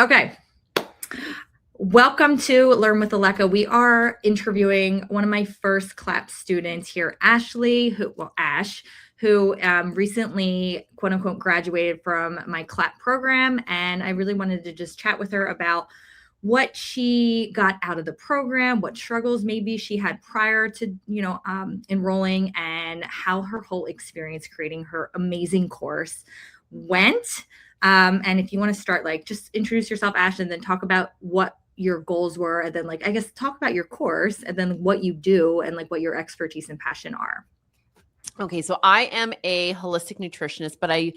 Okay. Welcome to Learn with Aleka. We are interviewing one of my first CLAP students here, Ashley, Ash, who recently, quote unquote, graduated from my CLAP program. And I really wanted to just chat with her about what she got out of the program, what struggles maybe she had prior to, enrolling, and how her whole experience creating her amazing course went. And if you want to start, just introduce yourself, Ash, and then talk about what your goals were, and then I guess talk about your course and then what you do and what your expertise and passion are. Okay, so I am a holistic nutritionist, but I'm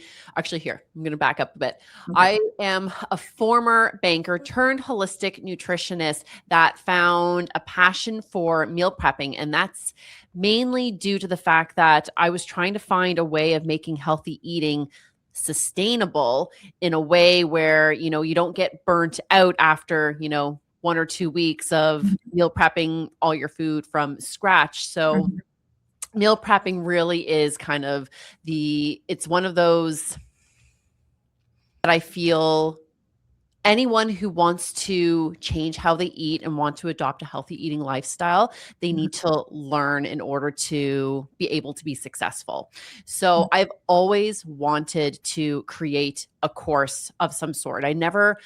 going to back up a bit. Okay. I am a former banker turned holistic nutritionist that found a passion for meal prepping. And that's mainly due to the fact that I was trying to find a way of making healthy eating sustainable in a way where, you don't get burnt out after, 1 or 2 weeks of meal prepping all your food from scratch. So meal prepping really is kind of it's one of those that I feel anyone who wants to change how they eat and want to adopt a healthy eating lifestyle, they need to learn in order to be able to be successful. So I've always wanted to create a course of some sort. I never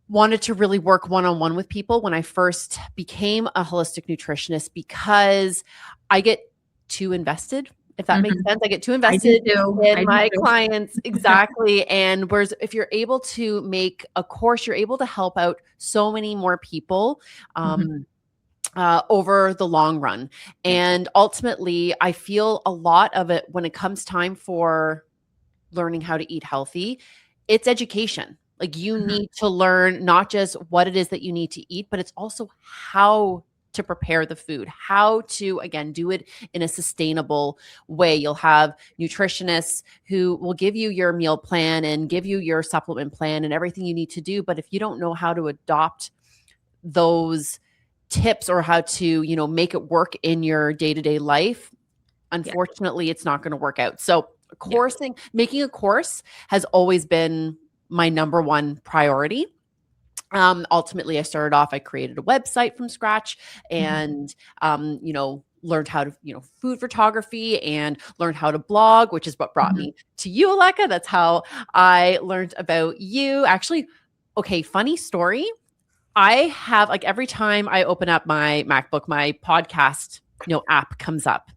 wanted to really work one-on-one with people when I first became a holistic nutritionist because I get too invested, if that makes sense. I get too invested in my clients. Exactly. And whereas if you're able to make a course, you're able to help out so many more people over the long run. And ultimately, I feel a lot of it when it comes time for learning how to eat healthy, it's education. You need to learn not just what it is that you need to eat, but it's also how to prepare the food, how to, again, do it in a sustainable way. You'll have nutritionists who will give you your meal plan and give you your supplement plan and everything you need to do. But if you don't know how to adopt those tips or how to, make it work in your day-to-day life, unfortunately, it's not going to work out. So making a course has always been my number one priority. Ultimately, I created a website from scratch and, learned how to, food photography and learned how to blog, which is what brought me to you, Aleka. That's how I learned about you. Actually, okay, funny story. I have every time I open up my MacBook, my podcast, app comes up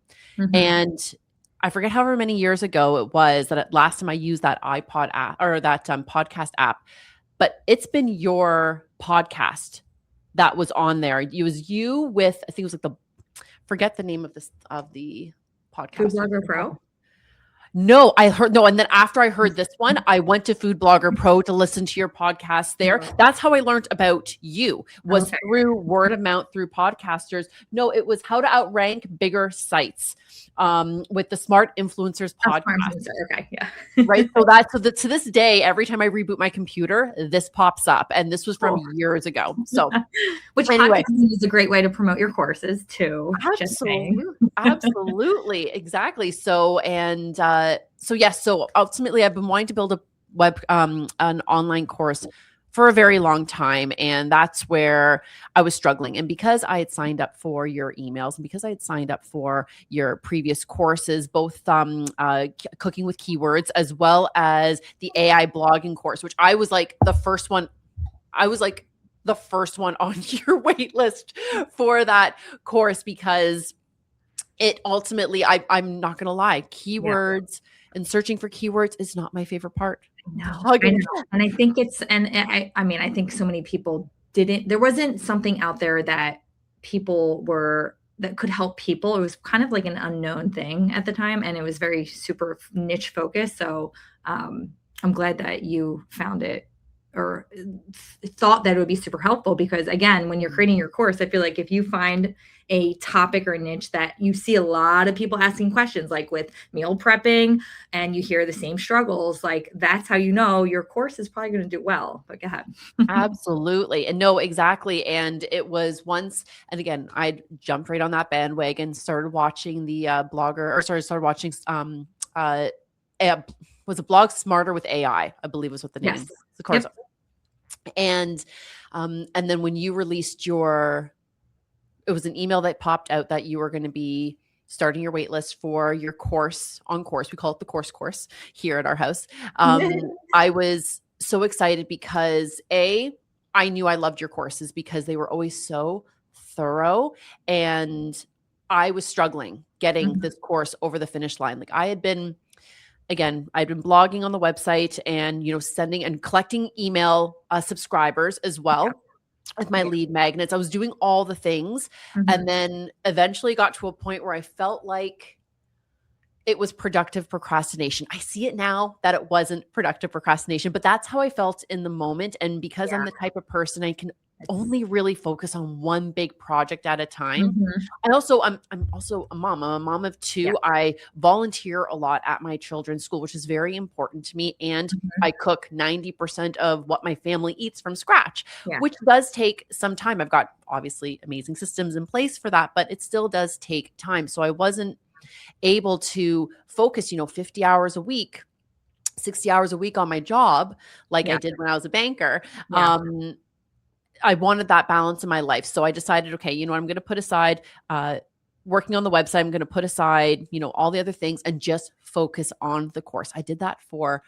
and I forget however many years ago it was that last time I used that iPod app or that podcast app. But it's been your podcast that was on there. It was you with, I think it was forget the name of the podcast. Food Blogger Pro? No, and then after I heard this one, I went to Food Blogger Pro to listen to your podcast there. That's how I learned about you, was through word of mouth, through podcasters. No, it was how to outrank bigger sites with the Smart Influencers podcast. Okay, yeah. Right. So to this day, every time I reboot my computer, this pops up. And this was from years ago. So which anyway is a great way to promote your courses too. Absolutely. Exactly. So ultimately I've been wanting to build an online course for a very long time. And that's where I was struggling. And because I had signed up for your emails and because I had signed up for your previous courses, both cooking with keywords, as well as the AI blogging course, which I was the first one on your wait list for that course, because it ultimately, I'm not going to lie, keywords and searching for keywords is not my favorite part. No, I know. And I think I think so many people there wasn't something out there that that could help people. It was kind of like an unknown thing at the time. And it was very super niche focused. So I'm glad that you found it or thought that it would be super helpful, because again, when you're creating your course, I feel like if you find a topic or niche that you see a lot of people asking questions, like with meal prepping, and you hear the same struggles, that's how you know your course is probably going to do well. But go ahead. Absolutely. And no, exactly. And it was and again, I jumped right on that bandwagon, started watching the started watching was a blog Smarter with AI, I believe was what the name is. The course. And then when you released it was an email that popped out that you were going to be starting your wait list for your course on course. We call it the course here at our house. I was so excited because I knew I loved your courses because they were always so thorough, and I was struggling getting Mhm. this course over the finish line. Like I'd been blogging on the website and, sending and collecting email subscribers as Yeah. well with my Yeah. lead magnets. I was doing all the things, Mhm. and then eventually got to a point where I felt like it was productive procrastination. I see it now that it wasn't productive procrastination, but that's how I felt in the moment. And because I'm Yeah. the type of person I can It's only really focus on one big project at a time. Mhm. I'm also a mom. I'm a mom of Yeah. two. I volunteer a lot at my children's school, which is very important to me. And Mhm. I cook 90% of what my family eats from scratch, Yeah. which does take some time. I've got obviously amazing systems in place for that, but it still does take time. So I wasn't able to focus, 50 hours a week, 60 hours a week on my job like I Yeah. did when I was a banker. Yeah. I wanted that balance in my life. So I decided, okay, I'm going to put aside working on the website. I'm going to put aside, all the other things and just focus on the course. I did that for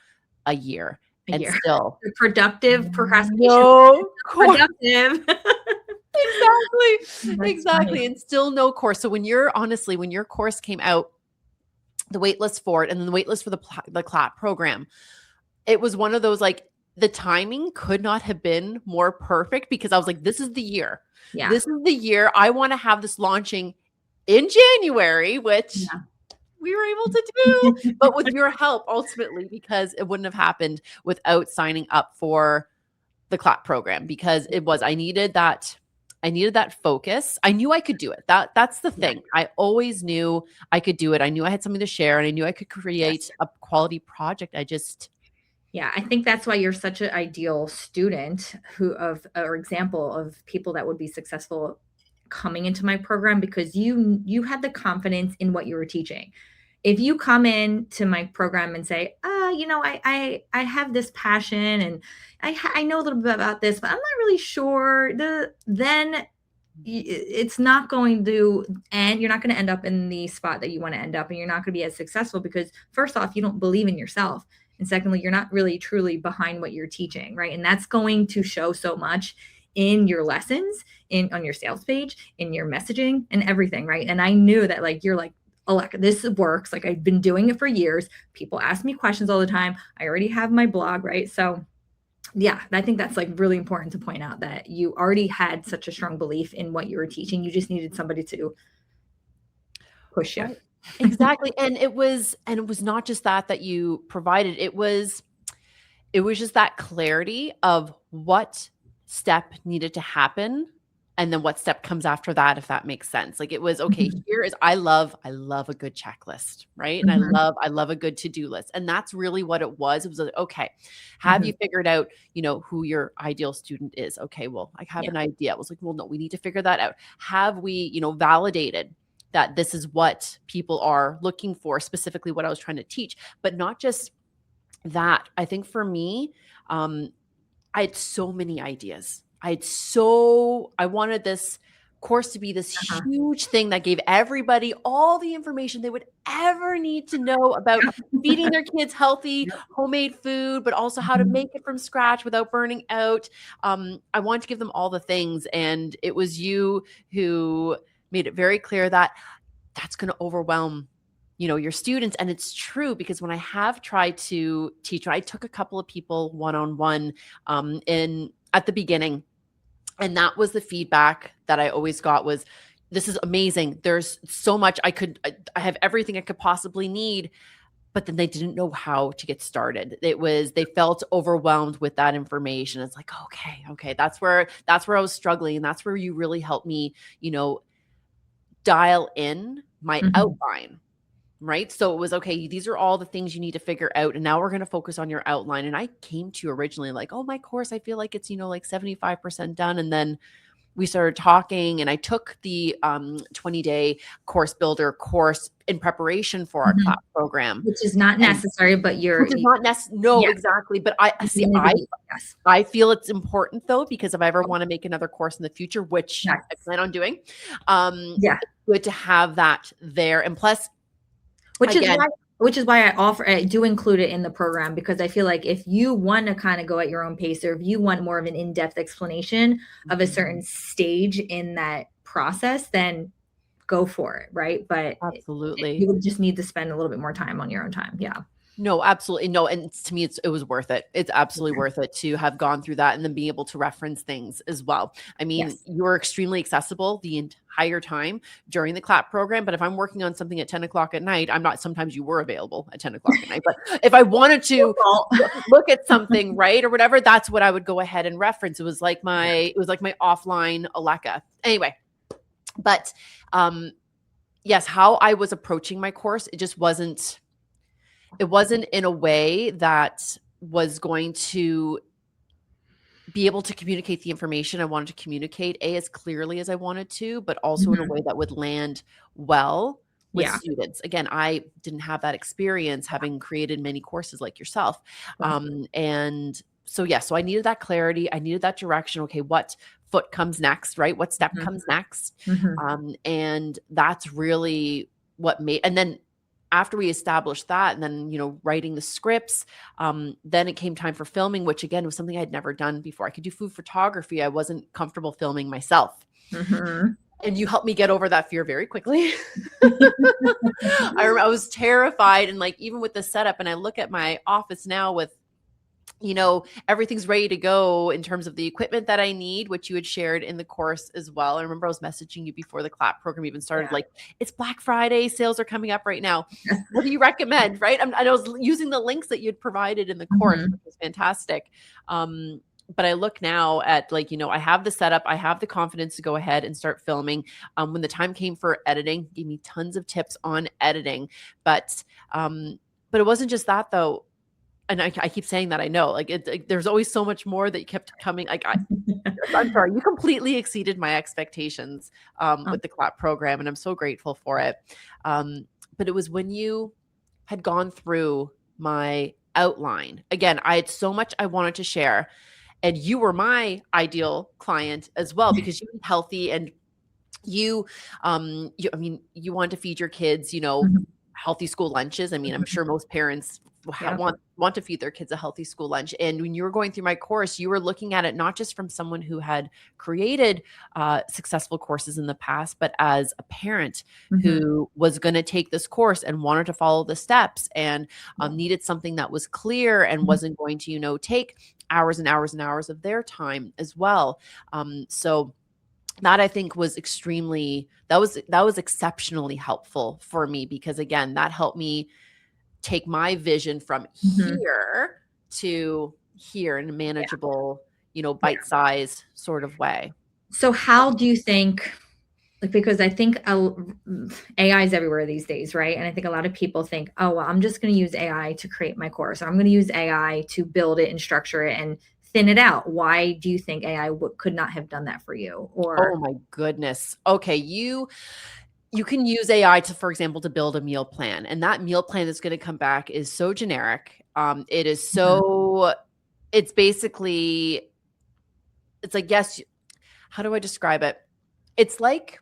a year A and year. still The productive procrastination. no course. Productive. Exactly. That's Exactly. funny. And still no course. So when your course came out, the wait list for it, and then the wait list for the CLAP program, it was one of those, like, the timing could not have been more perfect because I was like, this is the year. Yeah. This is the year I want to have this launching in January, which Yeah. we were able to do, but with your help ultimately, because it wouldn't have happened without signing up for the CLAP program, because I needed that focus. I knew I could do it. That's the Yeah. thing. I always knew I could do it. I knew I had something to share, and I knew I could Yes. create a quality project. I just Yeah, I think that's why you're such an ideal student who of or example of people that would be successful coming into my program because you had the confidence in what you were teaching. If you come in to my program and say, I have this passion and I know a little bit about this, but I'm not really sure," then it's not going to, and you're not going to end up in the spot that you want to end up, and you're not going to be as successful because first off, you don't believe in yourself, and secondly, you're not really truly behind what you're teaching, right? And that's going to show so much in your lessons, in on your sales page, in your messaging, and everything, right? And I knew that, like, you're like, Aleka, this works. Like, I've been doing it for years. People ask me questions all the time. I already have my blog, right? So yeah, I think that's like really important to point out that you already had such a strong belief in what you were teaching. You just needed somebody to push you. right. Exactly. And it was not just that you provided. It was just that clarity of what step needed to happen and then what step comes after that, if that makes sense. Like, it was, okay, Mhm. I love a good checklist, right? And I Mhm. love I love a good to-do list. And that's really what it was. It was like, okay, have Mhm. you figured out, who your ideal student is? Okay, well, I have Yeah. an idea. I was like, well, no, we need to figure that out. Have we, validated that this is what people are looking for, specifically what I was trying to teach, but not just that. I think for me, um, I had so many ideas. I wanted this course to be this Uh-huh. huge thing that gave everybody all the information they would ever need to know about Yep. feeding their kids healthy, Yep. homemade food, but also how to Mhm. make it from scratch without burning out. I wanted to give them all the things. And it was you who made it very clear that that's going to overwhelm your students. And it's true, because when I have tried to teach, I took a couple of people one-on-one in at the beginning, and that was the feedback that I always got was, this is amazing, there's so much I have everything I could possibly need. But then they didn't know how to get started. They felt overwhelmed with that information. It's like, okay, that's where I was struggling, and that's where you really helped me, dial in my Mhm. outline. Right? So it was, okay, these are all the things you need to figure out. And now we're going to focus on your outline. And I came to you originally like, oh, my course, I feel like it's, like 75% done. And then we started talking, and I took the 20-day course builder course in preparation for our Mhm. class program. Which is not And necessary, but you're which is not no, yeah, exactly. But I you see, need to be yes. I feel it's important though, because if I ever want to make another course in the future, which Yes. I plan on doing, Yeah. it's good to have that there. And plus, Which is again, why I do include it in the program, because I feel like if you want to kind of go at your own pace, or if you want more of an in-depth explanation of a certain stage in that process, then go for it, right? But you absolutely. would just need to spend a little bit more time on your own time. Yeah. No, absolutely. No. And to me, it was worth it. It's absolutely Okay. worth it to have gone through that and then being able to reference things as well. I mean, Yes. you were extremely accessible the entire time during the CLAP program. But if I'm working on something at 10 o'clock at night, I'm not, sometimes you were available at 10 o'clock at night. But if I wanted to Well, look at something, right, or whatever, that's what I would go ahead and reference. yeah. It was like my offline Aleka. Anyway, but yes, how I was approaching my course, it wasn't in a way that was going to be able to communicate the information I wanted to communicate, as clearly as I wanted to, but also in a Mhm. way that would land well with Yeah. students. Again, I didn't have that experience having created many courses like yourself. Yes. And so, yeah, so I needed that clarity. I needed that direction. Okay, what foot comes next, right? What step Mhm. comes next? Mhm. And that's really what made, and then after we established that, and then, writing the scripts, then it came time for filming, which again was something I'd never done before. I could do food photography. I wasn't comfortable filming myself. Mhm. And you helped me get over that fear very quickly. I was terrified. And like, even with the setup, and I look at my office now with, everything's ready to go in terms of the equipment that I need, which you had shared in the course as well. I remember I was messaging you before the CLAP program even started, Yeah. like, it's Black Friday, sales are coming up right now. What do you recommend? Right. And I was using the links that you'd provided in the course, Mhm. which was fantastic. But I look now at, like, I have the setup, I have the confidence to go ahead and start filming. When the time came for editing, gave me tons of tips on editing. But it wasn't just that though. And I keep saying that, I know, like, there's always so much more that kept coming. Like, I'm sorry, you completely exceeded my expectations Um, with the CLAP program, and I'm so grateful for it. But it was when you had gone through my outline. Again, I had so much I wanted to share, and you were my ideal client as well, because you were healthy, and I mean, you want to feed your kids, Mhm. healthy school lunches. I mean, I'm Mhm. sure most parents Yeah. want to feed their kids a healthy school lunch. And when you were going through my course, you were looking at it not just from someone who had created successful courses in the past, but as a parent Mhm. who was going to take this course and wanted to follow the steps, and Yeah. needed something that was clear and Mhm. wasn't going to, take hours and hours and hours of their time as well. So that, I think, was that was exceptionally helpful for me, because again, that helped me take my vision from Mhm. here to here in a Yeah. manageable, Yeah. bite size sort of way. So how do you think, like, because I think AI is everywhere these days, right? And I think a lot of people think, oh, well, I'm just going to use AI to create my course, or I'm going to use AI to build it and structure it and thin it out. Why do you think AI could not have done that for you? Oh Or my goodness. Okay, you can use AI to, for example, to build a meal plan, and that meal plan that's going to come back is so generic. It is Mhm. so it's basically it's like, yes, how do I describe it? It's like,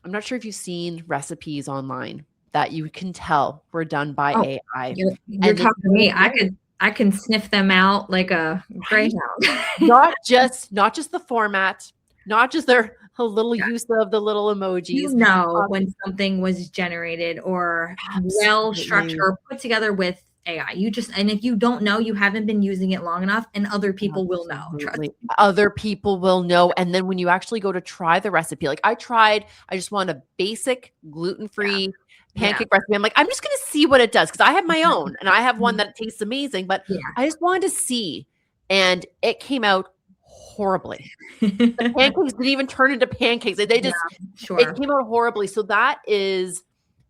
I'm not sure if you've seen recipes online that you can tell were done by Oh, AI, you're and it's talking to so me. good, I can sniff them out like a right? greyhound. Not just the format, not just their a little Yeah. use of the little emojis. You know Um, when something was generated or well structured absolutely, or put together with AI. You just, and if you don't know, you haven't been using it long enough, and other people will know. Trust absolutely. me. Other people will know, and then when you actually go to try the recipe, like I just want a basic Yeah. gluten-free Yeah. pancake recipe. I'm like, I'm just gonna see what it does, because I have my Mhm. own, and I have one Mhm. that tastes amazing, but Yeah. I just wanted to see, and it came out horribly. The pancakes didn't even turn into pancakes. They Yeah, just It sure. came out horribly. So that is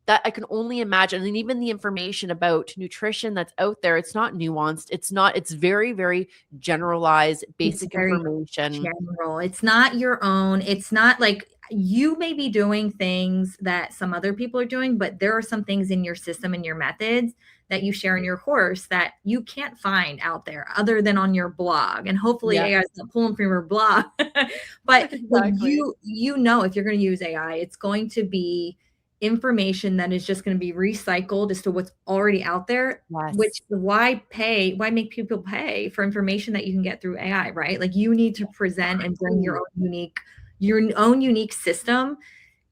that I can only imagine. And even the information about nutrition that's out there, it's not nuanced. It's very, very generalized, It's basic very information. general. It's not your own. It's not like you may be doing things that some other people are doing, but there are some things in your system and your methods that you share in your course that you can't find out there other than on your blog. And hopefully Yeah, AI is not pulling from your blog. But like exactly. you know if you're going to use AI, it's going to be information that is just going to be recycled as to what's already out there, which Yes. why make people pay for information that you can get through AI, right? Like you need to present and bring Exactly. your own unique system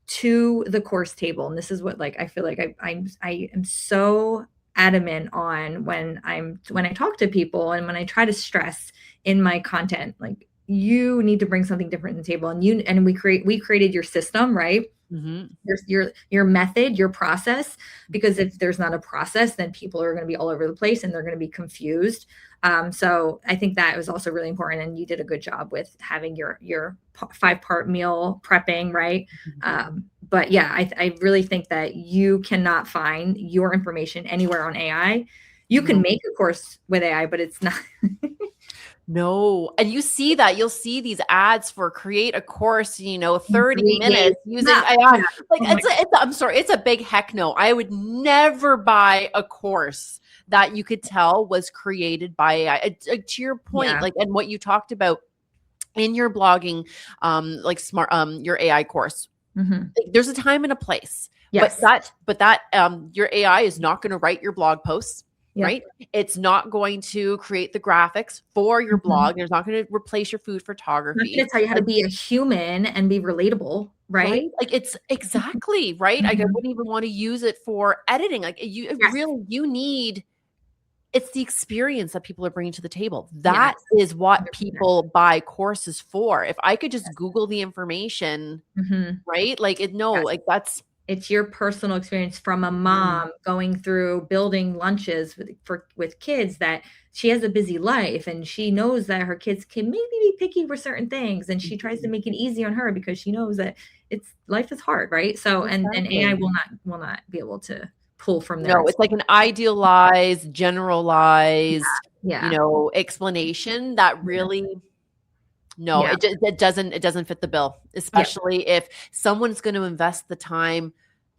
to the course table. And this is what like I feel like I am so adamant on when I talk to people and when I try to stress in my content, like you need to bring something different to the table. And we created your system, right? Hmm. Your method, your process, because if there's not a process, then people are going to be all over the place and they're going to be confused. So I think that was also really important, and you did a good job with having your 5-part meal prepping, right? But yeah, I really think that you cannot find your information anywhere on AI. You can No. make a course with AI, but it's not. No. And you see that you'll see these ads for create a course, 30 3 days. minutes using Yeah, AI. yeah. Like Oh my I'm sorry, it's a big heck no. I would never buy a course that you could tell was created by AI. To your point, yeah. like, and what you talked about in your blogging, like smart, your AI course, Mhm. like, there's a time and a place, but Yes. your AI is not going to write your blog posts, Yep. right? It's not going to create the graphics for your Mhm. blog. It's not going to replace your food I'm not photography. gonna tell you how to be a human and be relatable, right? Right? Like, it's exactly, right? Like, I Mhm. wouldn't even wanna use it for editing, like, Yes, you need it's the experience that people are bringing to the table. yes, That is what 100%. people buy courses for. If I could just Google the information, Mhm. right? Like, no, Yes. like, that's It's your personal experience from a Mhm. mom going through building lunches with kids that she has a busy life, and she knows that her kids can maybe be picky for certain things, and she tries to Mhm. make it easy on her because she knows that it's life is hard, right? So and AI Exactly. will not be able to pull from there No, and it's like an idealized, generalized, yeah, explanation that yeah, really no, yeah, it doesn't fit the bill, yeah, especially if someone's gonna invest the time,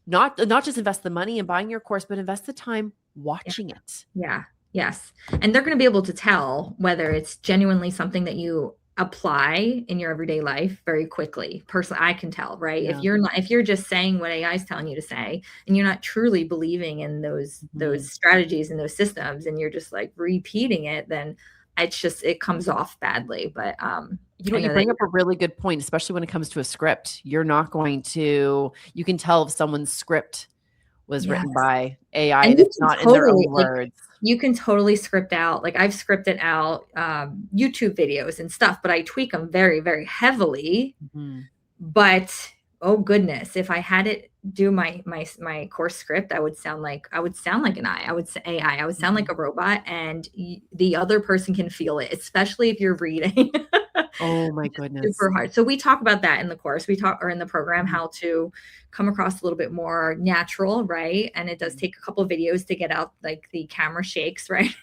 not just invest the money in buying your course, but invest the time yeah. watching it. Yeah. Yes. And they're going to be able to tell whether it's genuinely something that you apply in your everyday life very quickly. Personally, I can tell, right? Yeah. If you're just saying what AI is telling you to say and you're not truly believing in those Mhm. strategies and those systems and you're just like repeating it, then it comes off badly. But I You know that bring up a really good point, especially when it comes to a script. You can tell if someone's script was yeah. written by AI And and you it's can not in their totally own like words. you can totally script out like I've scripted out YouTube videos and stuff, but I tweak them very, very heavily. Mhm. But oh goodness, if I had it do my course script, I would sound like an I would say AI. I would sound like Mhm. a robot, and the other person can feel it, especially if you're reading. Oh my Which is goodness. super hard. So we talk about that in the course. We talk or in the program Mhm. how to come across a little bit more natural, right? And it does take a couple of videos to get out like the camera shakes, right?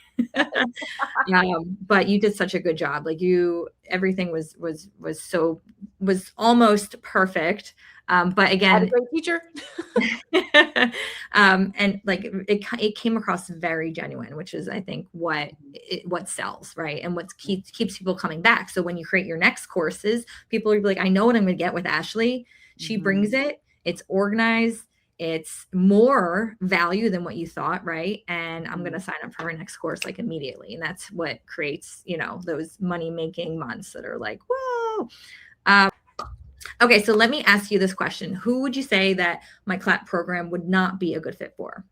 But you did such a good job. Like everything was almost perfect. But Had a again, great teacher. and like it came across very genuine, which is I think what sells, right? And what keeps people coming back. So when you create your next courses, people are like, I know what I'm going to get with Ashley. She Mhm. brings it. It's organized. It's more value than what you thought, right? And I'm going Mhm. to sign up for her next course like immediately. And that's what creates, those money making months that are like, whoa. Okay, so let me ask you this question. Who would you say that my CLAP program would not be a good fit for?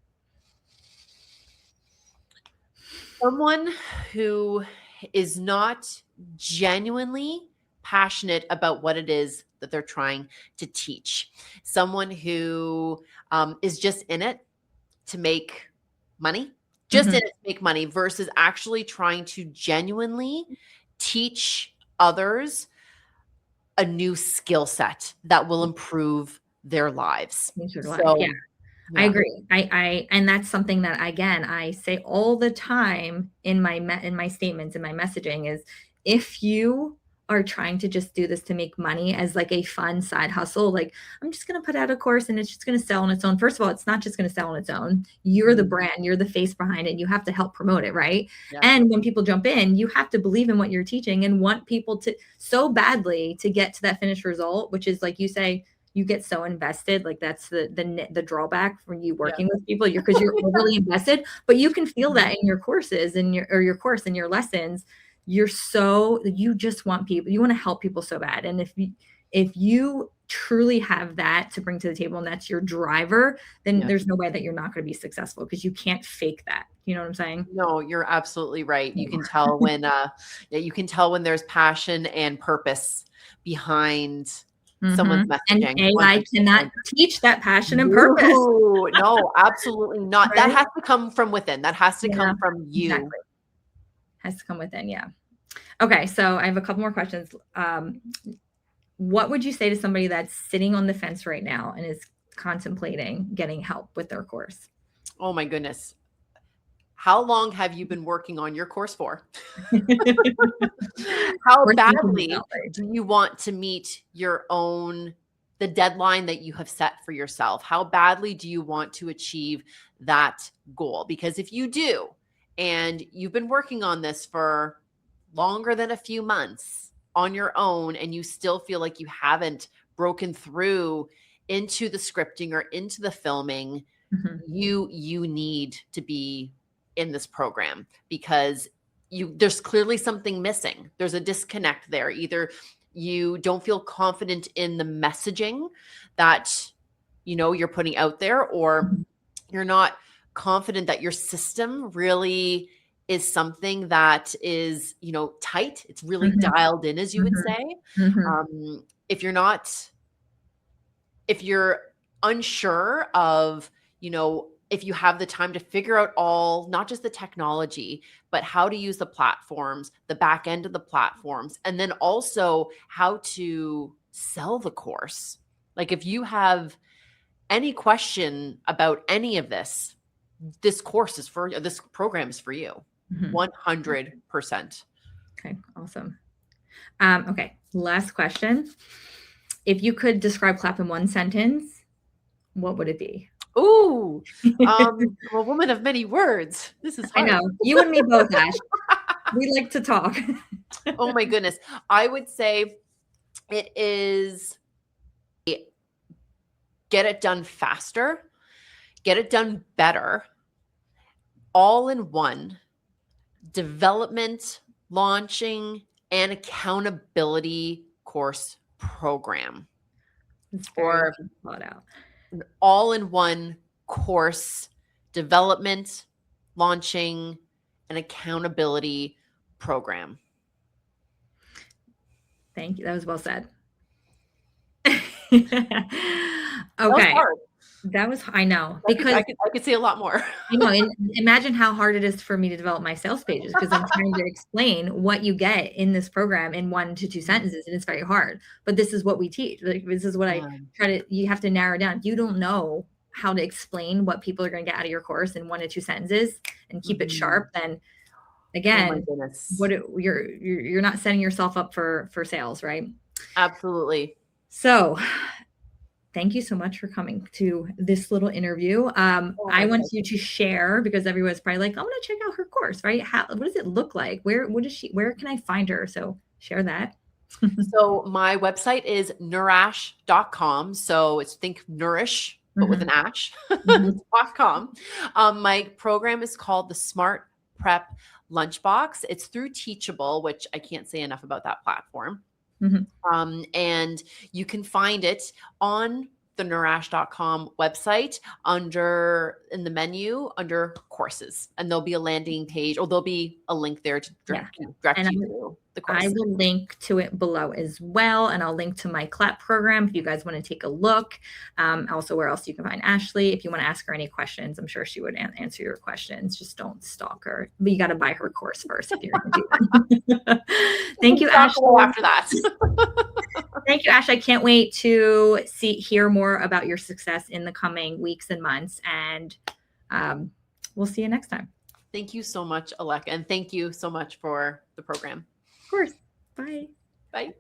Someone who is not genuinely passionate about what it is that they're trying to teach. Someone who is just in it to make money, just in Mhm. it to make money versus actually trying to genuinely teach others a new skill set that will improve their lives. Change your life. Yeah. So I Yeah. agree. And that's something that again I say all the time in my statements in my messaging is if you are trying to just do this to make money as like a fun side hustle, like I'm just going to put out a course and it's just going to sell on its own. First of all, it's not just going to sell on its own. You're the Mhm. brand, you're the face behind it. You have to help promote it, right? Yeah. And when people jump in, you have to believe in what you're teaching and want people to so badly to get to that finished result, which is like you say, you get so invested. Like that's the drawback from you Yeah. working with people. Because you're overly invested, but you can feel that in your courses and your course and your lessons. You just want people, you want to help people so bad. And if you truly have that to bring to the table and that's your driver, then Yeah. there's no way that you're not going to be successful because you can't fake that. You know what I'm saying? No, you're absolutely right. You can tell when yeah, you can tell when there's passion and purpose behind someone's And messaging AI 100%. cannot teach that passion and purpose, No, absolutely not. That right? has to come from within. That has to Yeah, come from you. exactly. Has to come within. Yeah. Okay, so I have a couple more questions. What would you say to somebody that's sitting on the fence right now and is contemplating getting help with their course? Oh my goodness. How long have you been working on your course for? How We're thinking badly about, right? do you want to meet the deadline that you have set for yourself? How badly do you want to achieve that goal? Because if you do, and you've been working on this for longer than a few months on your own, and you still feel like you haven't broken through into the scripting or into the filming, Mhm, you need to be in this program because there's clearly something missing. There's a disconnect there. Either you don't feel confident in the messaging that you're putting out there, or mhm, you're not confident that your system really is something that is tight. It's really mhm, dialed in, as you would mhm, say. mhm, If you're not if you're unsure of, if you have the time to figure out all, not just the technology, but how to use the platforms, the back end of the platforms, and then also how to sell the course. Like if you have any question about any of this program is for you. mhm. 100%. Okay, awesome. Okay, last question. If you could describe clap in one sentence, what would it be? Ooh, I'm a woman of many words. This is I know. hard. You and me both, Ash. We like to talk. Oh my goodness. I would say it is get it done faster, get it done better, all in one development, launching, and accountability course program, It's very or well thought out. an all in one course development, launching, and accountability program. Thank you. That was well said. That was Okay. hard. I know, I could, because I could, I could say a lot more. imagine how hard it is for me to develop my sales pages because I'm trying to explain what you get in this program in 1 to 2 sentences, and it's very hard. But this is what we teach. Like, this is what I Yeah. you have to narrow down. You don't know how to explain what people are going to get out of your course in 1 to 2 sentences and keep it Mhm. sharp, then Oh my again, goodness. you're not setting yourself up for sales, right? Absolutely. So thank you so much for coming to this little interview. Oh, I my want pleasure. you to share because everyone's probably like, I want to check out her course, right? What does it look like? Where can I find her? So share that. So my website is nourash.com. So it's think nourish, but with an Mhm, ash mhm, .com. My program is called the Smart Prep Lunchbox. It's through Teachable, which I can't say enough about that platform. mhm. And you can find it on the nourash.com website in the menu under courses, and there'll be a landing page, or there'll be a link there to Yeah. direct And you to the I course. will link to it below as well. And I'll link to my CLAP program if you guys want to take a look. Also, where else you can find Ashley. If you want to ask her any questions, I'm sure she would answer your questions. Just don't stalk her. But you got to buy her course first if you're going to do that. You Thank can you, stalk away Ashley. after that. Thank you, Ash. I can't wait to hear more about your success in the coming weeks and months. And we'll see you next time. Thank you so much, Aleka. And thank you so much for the program. Of course. Bye. Bye.